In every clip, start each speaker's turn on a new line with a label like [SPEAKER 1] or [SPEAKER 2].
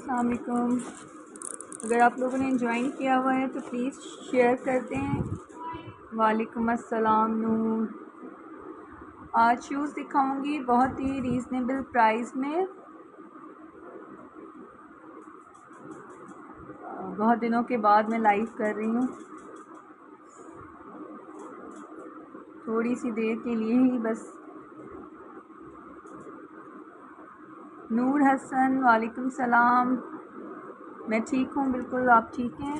[SPEAKER 1] अस्सलाम वालेकुम। अगर आप लोगों ने ज्वाइन किया हुआ है तो प्लीज़ शेयर कर दें। वालेकुम अस्सलाम नूर। आज शूज़ दिखाऊंगी बहुत ही रीज़नेबल प्राइस में। बहुत दिनों के बाद मैं लाइव कर रही हूँ, थोड़ी सी देर के लिए ही बस। नूर हसन, वालेकुम सलाम। मैं ठीक हूँ, बिल्कुल आप ठीक हैं।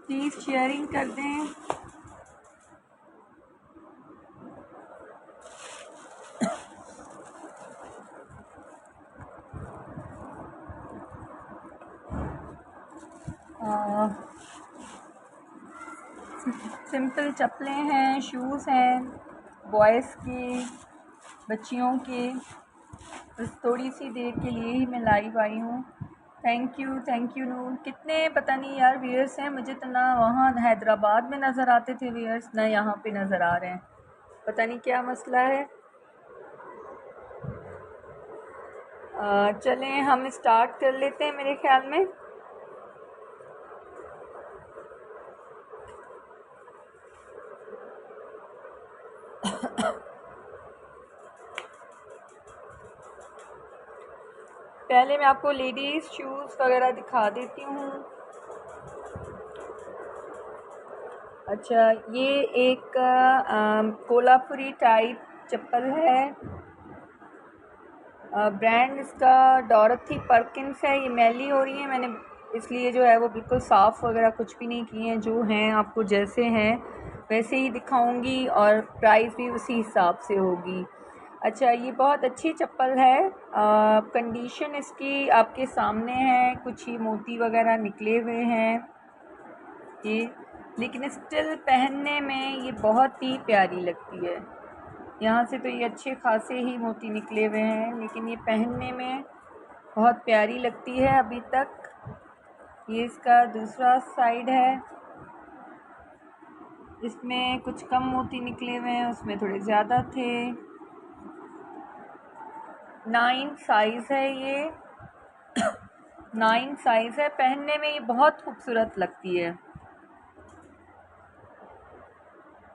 [SPEAKER 1] प्लीज़ शेयरिंग कर दें। सिंपल चप्पलें हैं, शूज़ हैं, बॉयज़ की, बच्चियों के। बस थोड़ी सी देर के लिए ही मैं लाइव आई हूँ। थैंक यू नूर। कितने पता नहीं यार व्यूअर्स हैं, मुझे तो ना वहाँ हैदराबाद में नज़र आते थे व्यूअर्स, ना यहाँ पे नज़र आ रहे हैं। पता नहीं क्या मसला है। चलें हम स्टार्ट कर लेते हैं मेरे ख्याल में। पहले मैं आपको लेडीज़ शूज़ वगैरह दिखा देती हूँ। अच्छा, ये एक कोल्हापुरी टाइप चप्पल है। ब्रांड इसका डॉरथी परकिंस है। ये मैली हो रही है, मैंने इसलिए जो है वो बिल्कुल साफ़ वगैरह कुछ भी नहीं किए हैं। जो हैं आपको जैसे हैं वैसे ही दिखाऊंगी और प्राइस भी उसी हिसाब से होगी। अच्छा, ये बहुत अच्छी चप्पल है। कंडीशन इसकी आपके सामने है, कुछ ही मोती वगैरह निकले हुए हैं ये, लेकिन स्टिल पहनने में ये बहुत ही प्यारी लगती है। यहाँ से तो ये अच्छे खासे ही मोती निकले हुए हैं, लेकिन ये पहनने में बहुत प्यारी लगती है अभी तक। ये इसका दूसरा साइड है, इसमें कुछ कम मोती निकले हुए हैं, उसमें थोड़े ज़्यादा थे। 9 साइज़ है ये। 9 साइज़ है। पहनने में ये बहुत खूबसूरत लगती है।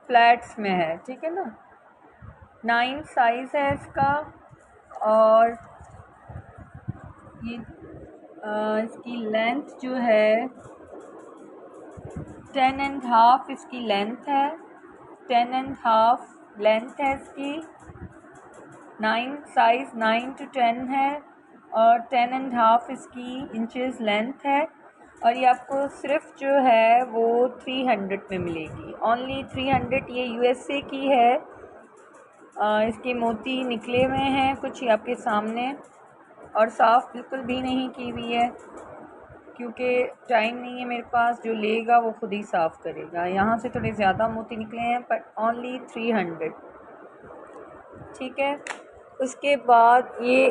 [SPEAKER 1] फ्लैट्स में है, ठीक है ना। 9 साइज़ है इसका। और ये इसकी लेंथ जो है 10.5 इसकी लेंथ है। 10.5 लेंथ है इसकी। 9 साइज़ 9 to 10 है और 10.5 इसकी इंचेस लेंथ है। और ये आपको सिर्फ जो है वो 300 में मिलेगी, ओनली 300। ये USA की है। इसके मोती निकले हुए हैं कुछ ही आपके सामने, और साफ़ बिल्कुल भी नहीं की हुई है, क्योंकि टाइम नहीं है मेरे पास। जो लेगा वो खुद ही साफ़ करेगा। यहाँ से थोड़े ज़्यादा मोती निकले हैं, बट ओनली 300, ठीक है। उसके बाद ये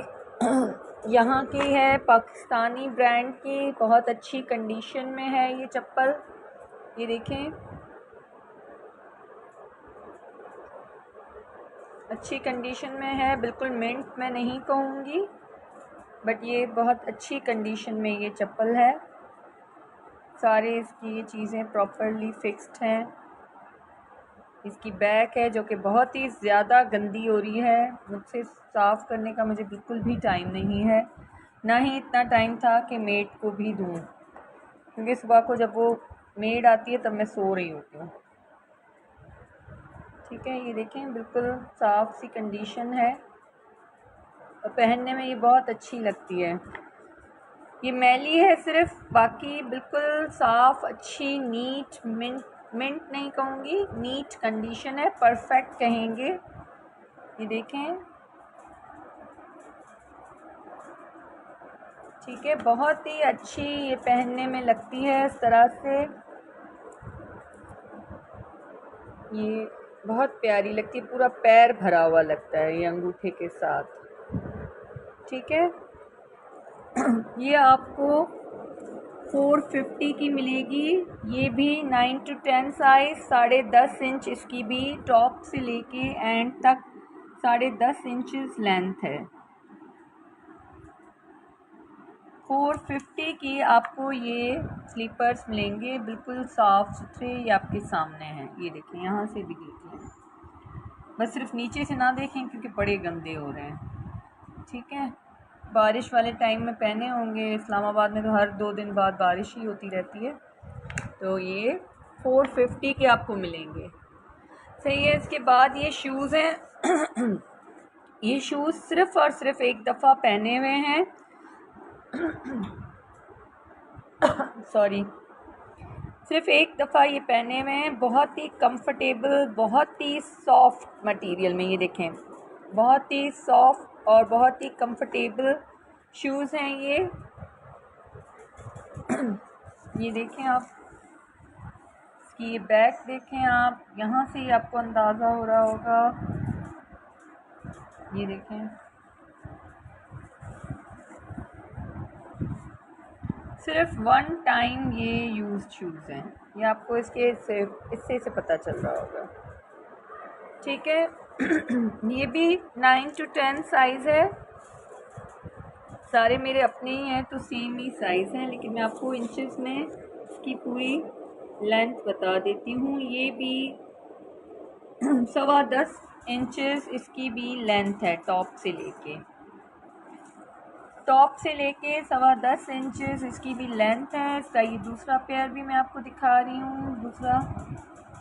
[SPEAKER 1] यहाँ की है, पाकिस्तानी ब्रांड की, बहुत अच्छी कंडीशन में है ये चप्पल। ये देखें, अच्छी कंडीशन में है, बिल्कुल मिंट मैं नहीं कहूँगी, बट ये बहुत अच्छी कंडीशन में ये चप्पल है। सारे इसकी ये चीज़ें प्रॉपरली फिक्स्ड हैं। इसकी बैक है जो कि बहुत ही ज़्यादा गंदी हो रही है। मुझसे साफ़ करने का मुझे बिल्कुल भी टाइम नहीं है, ना ही इतना टाइम था कि मेड को भी दूँ, क्योंकि सुबह को जब वो मेड आती है तब मैं सो रही होती हूँ, ठीक है। ये देखें, बिल्कुल साफ़ सी कंडीशन है और पहनने में ये बहुत अच्छी लगती है। ये मैली है सिर्फ, बाकी बिल्कुल साफ़, अच्छी, नीट, मिंट नहीं कहूँगी, नीट कंडीशन है, परफेक्ट कहेंगे। ये देखें, ठीक है, बहुत ही अच्छी ये पहनने में लगती है इस तरह से। ये बहुत प्यारी लगती है, पूरा पैर भरा हुआ लगता है ये अंगूठे के साथ, ठीक है। ये आपको 450 की मिलेगी। ये भी 9 to 10 साइज़, 10.5 इंच इसकी भी टॉप से लेके एंड तक 10.5 इंचेस लेंथ है। 450 की आपको ये स्लीपर्स मिलेंगे, बिल्कुल साफ़ सुथरे। ये आपके सामने हैं, ये देखें, यहाँ से भी देख लें, बस सिर्फ नीचे से ना देखें क्योंकि बड़े गंदे हो रहे हैं। ठीक है, बारिश वाले टाइम में पहने होंगे, इस्लामाबाद में तो हर 2 दिन बाद बारिश ही होती रहती है। तो ये 450 के आपको मिलेंगे, सही है। इसके बाद ये शूज़ हैं ये शूज़ सिर्फ़ और सिर्फ एक दफ़ा पहने हुए हैं सॉरी, सिर्फ एक दफ़ा ये पहने हुए हैं। बहुत ही कंफर्टेबल, बहुत ही सॉफ्ट मटेरियल में, ये देखें, बहुत ही सॉफ्ट और बहुत ही कंफर्टेबल शूज़ हैं ये। ये देखें आप, इसकी ये बैक देखें आप, यहाँ से ही आपको अंदाज़ा हो रहा होगा। ये देखें, सिर्फ 1 टाइम ये यूज़ शूज़ हैं, ये आपको इसके से पता चल रहा होगा। ठीक है ये भी 9 to 10 साइज़ है, सारे मेरे अपने ही हैं तो सेम ही साइज़ हैं, लेकिन मैं आपको इंचेस में इसकी पूरी लेंथ बता देती हूँ। ये भी 10.25 इंचेस इसकी भी लेंथ है, टॉप से लेके 10.25 इंचेस इसकी भी लेंथ है। इसका ये दूसरा पेयर भी मैं आपको दिखा रही हूँ, दूसरा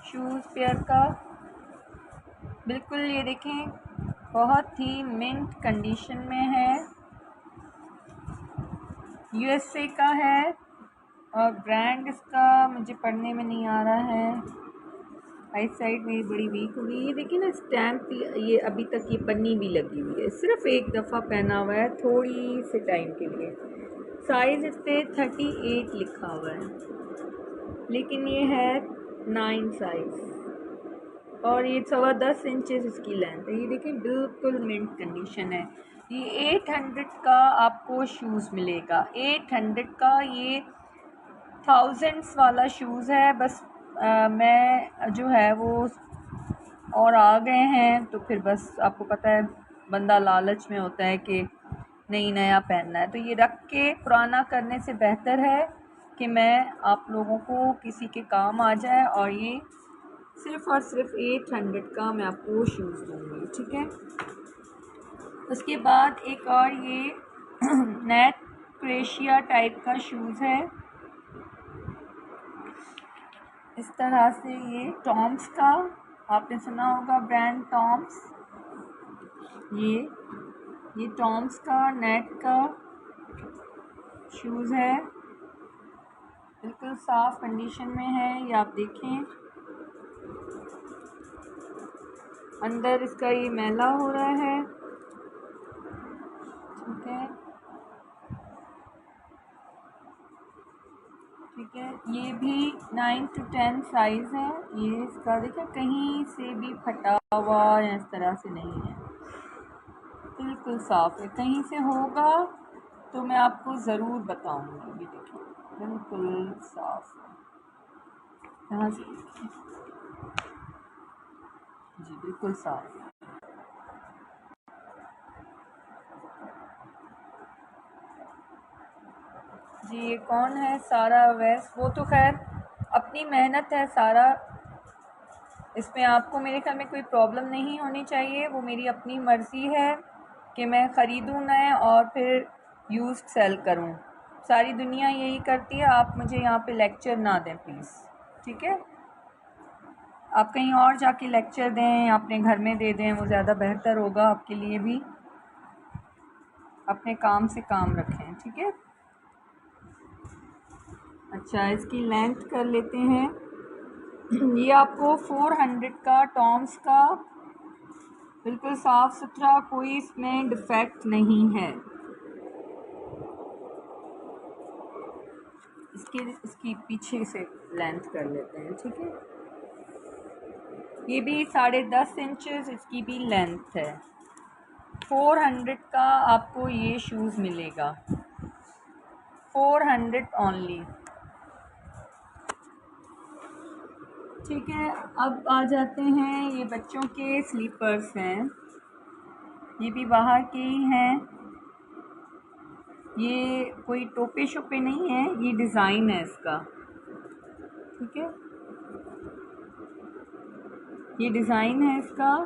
[SPEAKER 1] शूज़ पेयर का, बिल्कुल ये देखें, बहुत ही मिंट कंडीशन में है, USA का है और ब्रांड इसका मुझे पढ़ने में नहीं आ रहा है, आई साइड मेरी बड़ी वीक हो गई। ये देखिए ना, स्टैम्प, ये अभी तक ये पन्नी भी लगी हुई है, सिर्फ एक दफ़ा पहना हुआ है थोड़ी से टाइम के लिए। साइज़ इस पर 38 लिखा हुआ है, लेकिन ये है 9 साइज़ और ये 10.25 इंचेस इसकी लेंथ है। ये देखिए, बिल्कुल मिंट कंडीशन है। ये 800 का आपको शूज़ मिलेगा, 800 का। ये थाउजेंड्स वाला शूज़ है, बस मैं जो है वो और आ गए हैं, तो फिर बस आपको पता है बंदा लालच में होता है कि नहीं, नया पहनना है, तो ये रख के पुराना करने से बेहतर है कि मैं आप लोगों को किसी के काम आ जाए। और ये सिर्फ़ और सिर्फ 800 का मैं आपको शूज़ दूँगी, ठीक है। उसके बाद एक और ये नेट क्रेशिया टाइप का शूज़ है, इस तरह से। ये टॉम्स का, आपने सुना होगा ब्रांड टॉम्स, ये टॉम्स का नेट का शूज़ है, बिल्कुल साफ़ कंडीशन में है। ये आप देखें, अंदर इसका ये मैला हो रहा है, ठीक है, ठीक है। ये भी 9 to 10 साइज़ है। ये इसका देखिए, कहीं से भी फटा हुआ या इस तरह से नहीं है, बिल्कुल साफ़ है। कहीं से होगा तो मैं आपको ज़रूर बताऊंगी। ये देखिए, बिल्कुल साफ़ है, यहाँ से जी, बिल्कुल साफ़ है। जी, ये कौन है? सारा अवैस। वो तो खैर अपनी मेहनत है सारा, इसमें आपको मेरे ख्याल में कोई प्रॉब्लम नहीं होनी चाहिए। वो मेरी अपनी मर्ज़ी है कि मैं ख़रीदूँ नए और फिर यूज़ सेल करूँ। सारी दुनिया यही करती है, आप मुझे यहाँ पे लेक्चर ना दें प्लीज़, ठीक है। आप कहीं और जाके लेक्चर दें या अपने घर में दे दें, वो ज़्यादा बेहतर होगा आपके लिए भी। अपने काम से काम रखें, ठीक है। अच्छा, इसकी लेंथ कर लेते हैं। ये आपको 400 का, टॉम्स का, बिल्कुल साफ़ सुथरा, कोई इसमें डिफेक्ट नहीं है। इसकी पीछे से लेंथ कर लेते हैं, ठीक है। ये भी 10.5 इंचेस इसकी भी लेंथ है। 400 का आपको ये शूज़ मिलेगा, 400 ओनली, ठीक है। अब आ जाते हैं, ये बच्चों के स्लीपर्स हैं, ये भी बाहर के ही हैं। ये कोई टोपे शोपे नहीं है, ये डिज़ाइन है इसका, ठीक है। ये डिज़ाइन है इसका,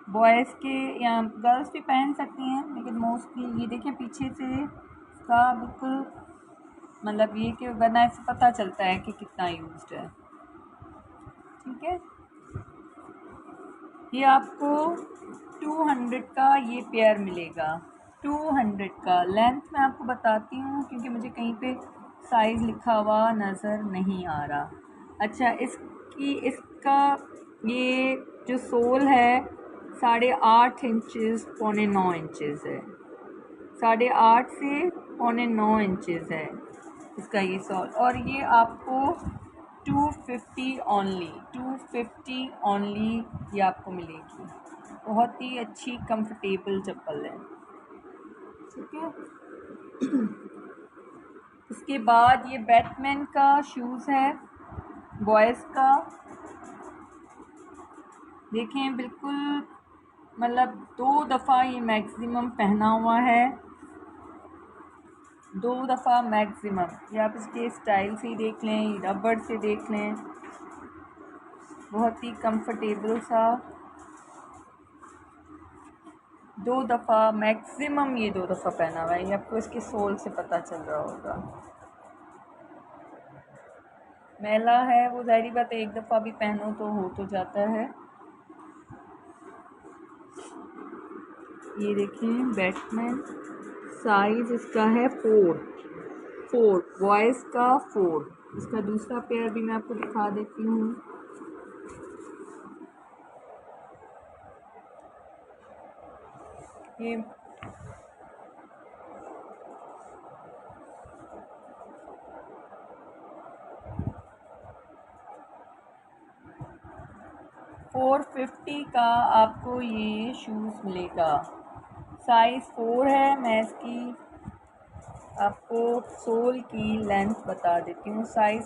[SPEAKER 1] बॉयज़ के या गर्ल्स भी पहन सकती हैं, लेकिन मोस्टली ये देखें पीछे से इसका बिल्कुल मतलब ये कि वरना ऐसे पता चलता है कि कितना यूज्ड है, ठीक है। ये आपको 200 का ये पेयर मिलेगा, 200 का। लेंथ मैं आपको बताती हूँ क्योंकि मुझे कहीं पे साइज़ लिखा हुआ नज़र नहीं आ रहा। अच्छा, इसका ये जो सोल है 8.5 इंचज़, 8.25 इंचज़ है, 8.5 से 8.25 इंचज़ है इसका ये सोल। और ये आपको 250 ओनली, 250 ओनली ये आपको मिलेगी। बहुत ही अच्छी कंफर्टेबल चप्पल है, ठीक है। उसके बाद ये बैटमैन का शूज़ है बॉयज़ का, देखें बिल्कुल मतलब 2 दफ़ा ये मैक्सिमम पहना हुआ है, 2 दफ़ा मैक्सिमम। या आप इसके स्टाइल से ही देख लें, रबड़ से देख लें, बहुत ही कंफर्टेबल सा। 2 दफ़ा मैक्सिमम, ये 2 दफ़ा पहना हुआ है, ये आपको इसके सोल से पता चल रहा होगा। मैला है वो ज़ाहिरी बात है, एक दफ़ा भी पहनो तो हो तो जाता है। ये देखें बैटमैन, साइज़ इसका है 4 बॉयज़ का 4। इसका दूसरा पेयर भी मैं आपको दिखा देती हूँ। ये 450 का आपको ये शूज़ मिलेगा, साइज़ 4 है। मैं इसकी आपको सोल की लेंथ बता देती हूँ, साइज़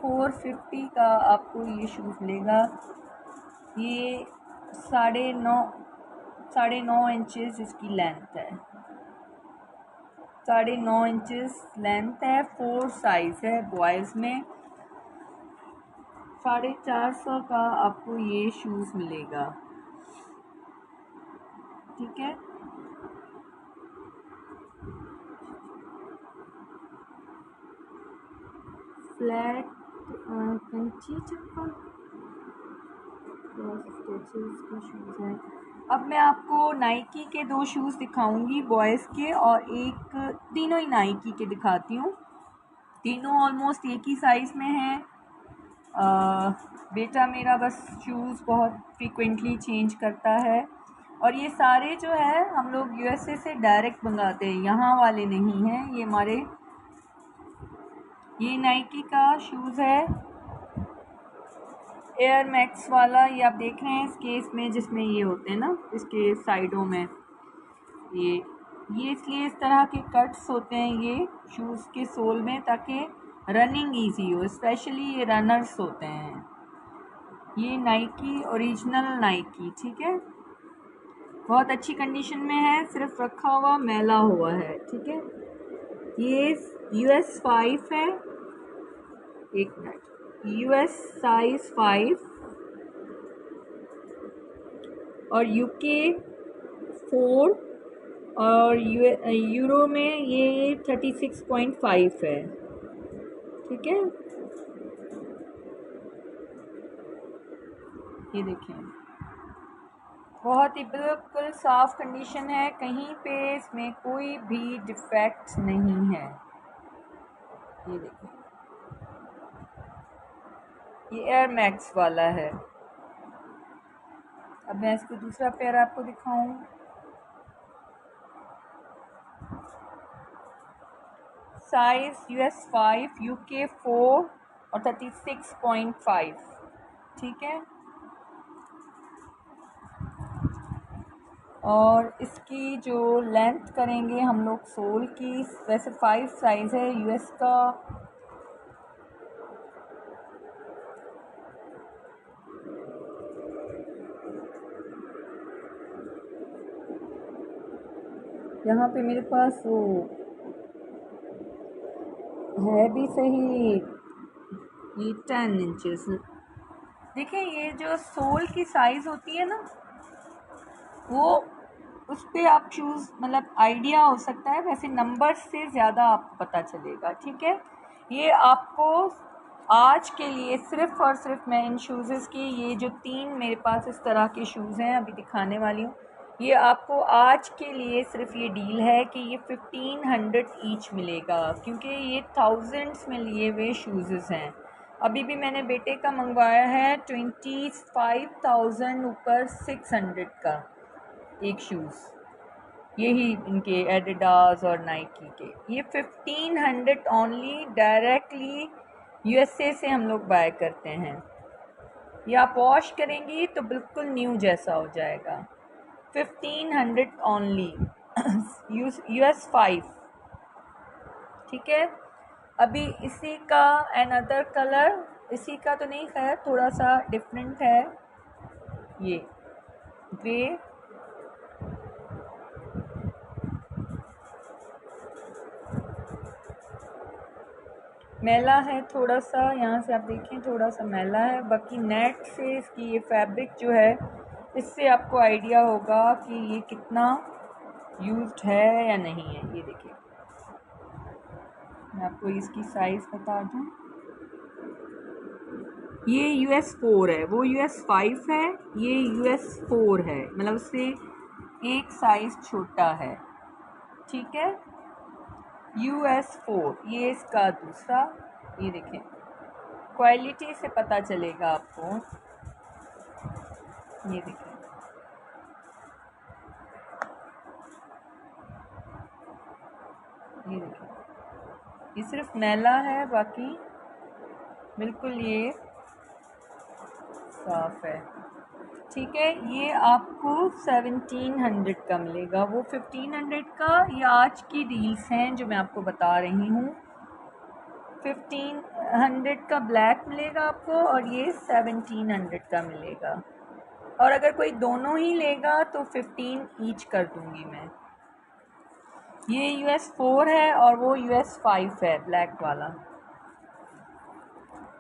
[SPEAKER 1] 450 का आपको ये शूज़ मिलेगा। ये 9.5 इंचज़ इसकी लेंथ है, 9.5 इंचज़ लेंथ है, 4 साइज़ है बॉयज़ में। 450 का आपको ये शूज़ मिलेगा, ठीक है। फ्लैट कंची चप्पल का शूज़ है। अब मैं आपको नाइकी के 2 शूज़ दिखाऊंगी बॉयज़ के, और तीनों ही नाइकी के दिखाती हूँ। तीनों ऑलमोस्ट एक ही साइज़ में हैं। बेटा मेरा बस शूज़ बहुत फ्रीक्वेंटली चेंज करता है, और ये सारे जो है हम लोग यूएसए से डायरेक्ट मंगाते हैं, यहाँ वाले नहीं हैं ये हमारे। ये नाइकी का शूज़ है एयर मैक्स वाला, ये आप देख रहे हैं इसके इसमें जिसमें ये होते हैं ना इसके साइडों में, ये इसलिए इस तरह के कट्स होते हैं ये शूज़ के सोल में ताकि रनिंग इजी हो, स्पेशली ये रनर्स होते हैं। ये नाइकी ओरिजिनल नाइकी, ठीक है, बहुत अच्छी कंडीशन में है, सिर्फ रखा हुआ मैला हुआ है, ठीक है। ये US 5 है, एक मिनट, US साइज 5 और UK 4 और यूरो में ये 36.5 है, ठीक है। ये देखें बहुत ही बिल्कुल साफ़ कंडीशन है, कहीं पे इसमें कोई भी डिफेक्ट नहीं है। ये देखें, ये एयर मैक्स वाला है। अब मैं इसको दूसरा पेयर आपको दिखाऊं। साइज US 5, UK 4 और 36.5, ठीक है। और इसकी जो लेंथ करेंगे हम लोग सोल की, वैसे 5 साइज़ है US का, यहाँ पे मेरे पास वो है भी सही, ये 10 इंचेस। देखिए ये जो सोल की साइज़ होती है ना, वो उस पर आप शूज़ मतलब आइडिया हो सकता है, वैसे नंबर से ज़्यादा आपको पता चलेगा। ठीक है, ये आपको आज के लिए सिर्फ़ और सिर्फ मैं इन शूज़ की, ये जो 3 मेरे पास इस तरह के शूज़ हैं अभी दिखाने वाली हूँ, ये आपको आज के लिए सिर्फ ये डील है कि ये 1500 ईच मिलेगा, क्योंकि ये थाउजेंड्स में लिए हुए शूज़ हैं। अभी भी मैंने बेटे का मंगवाया है 25,000 ऊपर 600 का एक शूज़, यही इनके एडिडास और नाइकी के। ये 1500 ओनली, डायरेक्टली यूएसए से हम लोग बाय करते हैं। ये आप वॉश करेंगी तो बिल्कुल न्यू जैसा हो जाएगा। 1500 ओनली, US 5। ठीक है, अभी इसी का अनदर कलर, इसी का तो नहीं, खैर थोड़ा सा डिफरेंट है, ये ग्रे। मैला है थोड़ा सा, यहाँ से आप देखें थोड़ा सा मैला है, बाकी नेट से इसकी ये फैब्रिक जो है, इससे आपको आइडिया होगा कि ये कितना यूज्ड है या नहीं है। ये देखिए, मैं आपको इसकी साइज़ बता दूँ, ये US 4 है, वो US 5 है, ये US 4 है, मतलब उससे एक साइज़ छोटा है। ठीक है, US 4, ये इसका दूसरा, ये देखें क्वालिटी से पता चलेगा आपको। ये देखिए, ये देखिए, ये सिर्फ मैला है, बाकी बिल्कुल ये साफ है। ठीक है, ये आपको 1700 का मिलेगा, वो 1500 का। ये आज की डील्स हैं जो मैं आपको बता रही हूँ। 1500 का ब्लैक मिलेगा आपको, और ये 1700 का मिलेगा। और अगर कोई दोनों ही लेगा तो 15 ईच कर दूंगी मैं। ये US 4 है और वो US 5 है, ब्लैक वाला।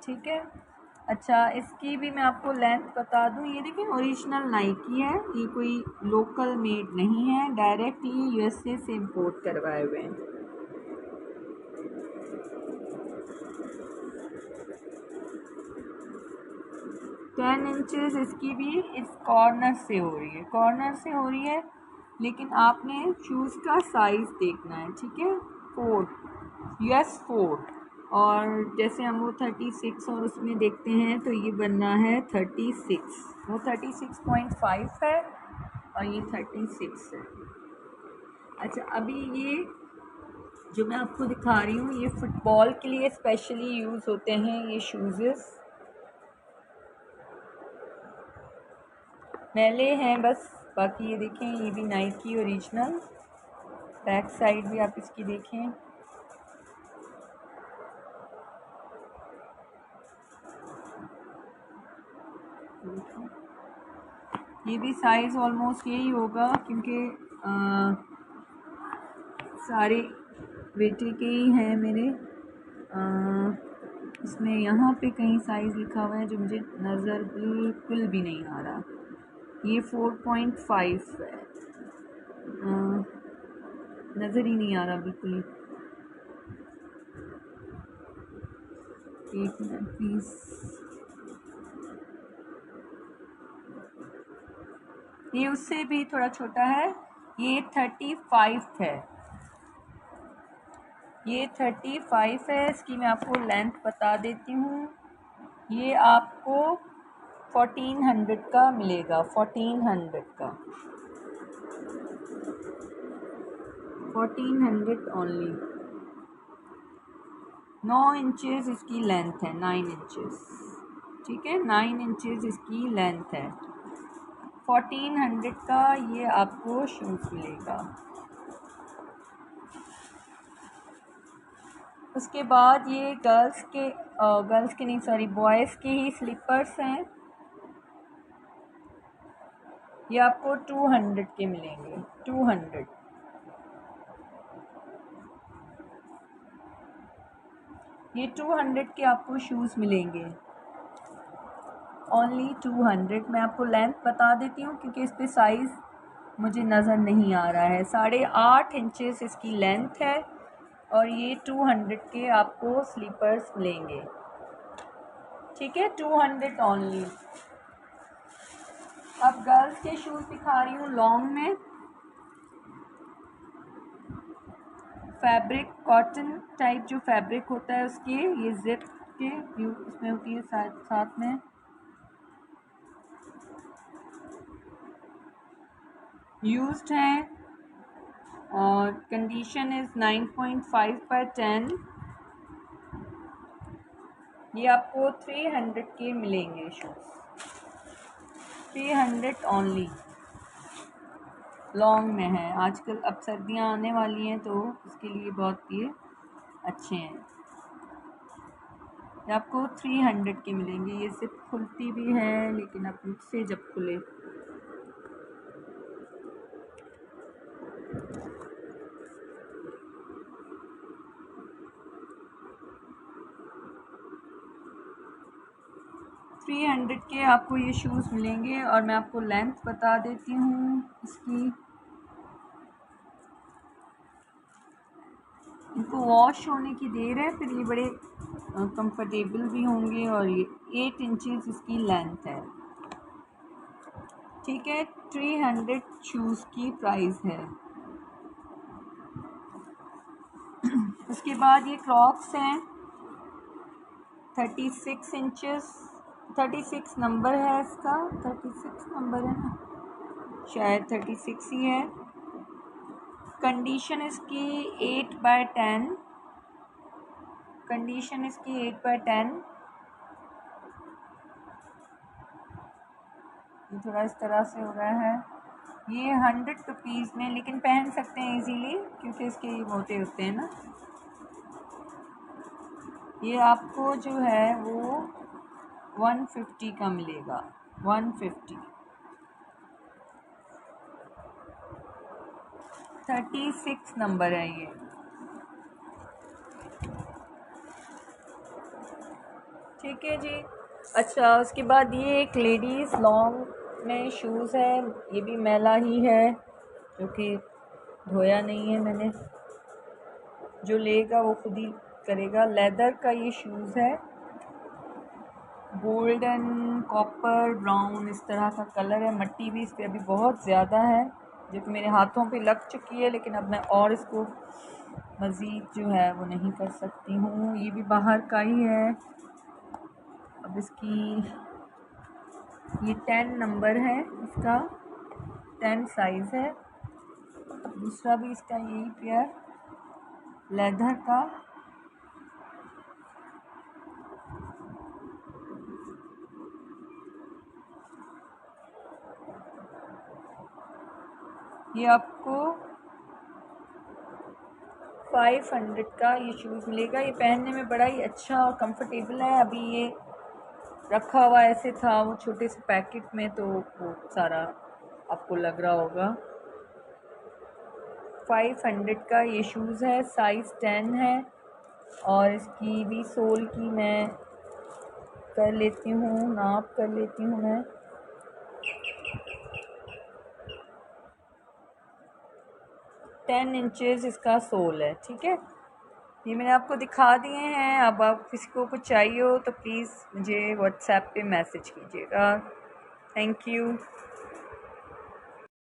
[SPEAKER 1] ठीक है, अच्छा इसकी भी मैं आपको लेंथ बता दूं। ये देखिए ओरिजिनल नाइकी है, ये कोई लोकल मेड नहीं है, डायरेक्टली यूएसए से इंपोर्ट करवाए हुए हैं। टेन इंचेस इसकी भी इस कॉर्नर से हो रही है, कॉर्नर से हो रही है, लेकिन आपने शूज़ का साइज़ देखना है। ठीक है, 4, US 4, और जैसे हम वो 36 और उसमें देखते हैं तो ये बनना है 36, वो 36.5 है और ये 36 है। अच्छा, अभी ये जो मैं आपको दिखा रही हूँ, ये फुटबॉल के लिए स्पेशली यूज़ होते हैं ये शूज़। मैले हैं बस, बाकी ये देखें, ये भी नाइकी ओरिजिनल। बैक साइड भी आप इसकी देखें, ये भी साइज़ ऑलमोस्ट यही होगा, क्योंकि सारे बेटे के ही हैं मेरे। इसमें यहाँ पे कहीं साइज़ लिखा हुआ है जो मुझे नज़र बिल्कुल भी नहीं आ रहा। ये 4.5 है, नज़र ही नहीं आ रहा बिल्कुल। एक मिनट प्लीज़, ये उससे भी थोड़ा छोटा है, ये 35 है, ये 35 है। इसकी मैं आपको लेंथ बता देती हूँ, ये आपको 1400 का मिलेगा, 1400 का, 1400 ओनली। 9 इंचेस इसकी लेंथ है, 9 इंचेस। ठीक है, 9 इंचेस इसकी लेंथ है। 1400 का ये आपको शूज़ मिलेगा। उसके बाद ये गर्ल्स के नहीं, सॉरी, बॉयज़ के ही स्लीपर्स हैं। ये आपको 200 के मिलेंगे, 200। ये 200 के आपको शूज़ मिलेंगे, ओनली 200। मैं आपको लेंथ बता देती हूँ क्योंकि इस पर साइज़ मुझे नज़र नहीं आ रहा है। 8.5 इंचेस इसकी लेंथ है और ये 200 के आपको स्लीपर्स मिलेंगे, ठीक है, 200 ओनली। अब गर्ल्स के शूज़ दिखा रही हूँ लॉन्ग में। फैब्रिक कॉटन टाइप जो फैब्रिक होता है उसके, ये जिप के उसमें होती है साथ में। यूज्ड हैं और कंडीशन इज़ 9.5/10। ये आपको 300 के मिलेंगे शूज़, 300 ओनली। लॉन्ग में है, आजकल अब सर्दियाँ आने वाली हैं तो उसके लिए बहुत ये अच्छे हैं। ये आपको 300 के मिलेंगे। ये सिर्फ खुलती भी है लेकिन अब मुझसे जब खुले, थ्री 300 के आपको ये शूज़ मिलेंगे। और मैं आपको लेंथ बता देती हूँ इसकी। इनको वॉश होने की देर है, फिर ये बड़े कंफर्टेबल भी होंगे। और ये 8 इंचेस इसकी लेंथ है, ठीक है। 300 शूज़ की प्राइस है। उसके बाद ये क्रॉक्स हैं 36 इंचेस, 36 नंबर है इसका, 36 नंबर है ना, शायद 36 ही है। कंडीशन इसकी 8/10, कंडीशन इसकी 8/10। ये थोड़ा इस तरह से हो रहा है। ये 100 रुपीज़ में, लेकिन पहन सकते हैं इजीली क्योंकि इसके ये मोटे होते हैं ना। ये आपको जो है वो 150 का मिलेगा, 150। 36 नंबर है ये, ठीक है जी। अच्छा, उसके बाद ये एक लेडीज़ लॉन्ग में शूज़ है, ये भी मैला ही है क्योंकि धोया नहीं है मैंने। जो लेगा वो खुद ही करेगा। लेदर का ये शूज़ है, गोल्डन कॉपर ब्राउन इस तरह का कलर है। मट्टी भी इस पर अभी बहुत ज़्यादा है जो कि मेरे हाथों पे लग चुकी है, लेकिन अब मैं और इसको मज़ीद जो है वो नहीं कर सकती हूँ। ये भी बाहर का ही है। अब इसकी ये 10 नंबर है, इसका 10 साइज़ है। दूसरा भी इसका यही पेयर लेदर का, ये आपको 500 का ये शूज़ मिलेगा। ये पहनने में बड़ा ही अच्छा और कंफर्टेबल है। अभी ये रखा हुआ ऐसे था वो छोटे से पैकेट में, तो वो सारा आपको लग रहा होगा। 500 का ये शूज़ है, साइज़ 10 है। और इसकी भी सोल की मैं कर लेती हूँ, नाप कर लेती हूँ मैं। 10 इंचेस इसका सोल है, ठीक है। ये मैंने आपको दिखा दिए हैं। अब आप किसी को कुछ चाहिए हो तो प्लीज़ मुझे व्हाट्सएप पे मैसेज कीजिएगा। Thank you.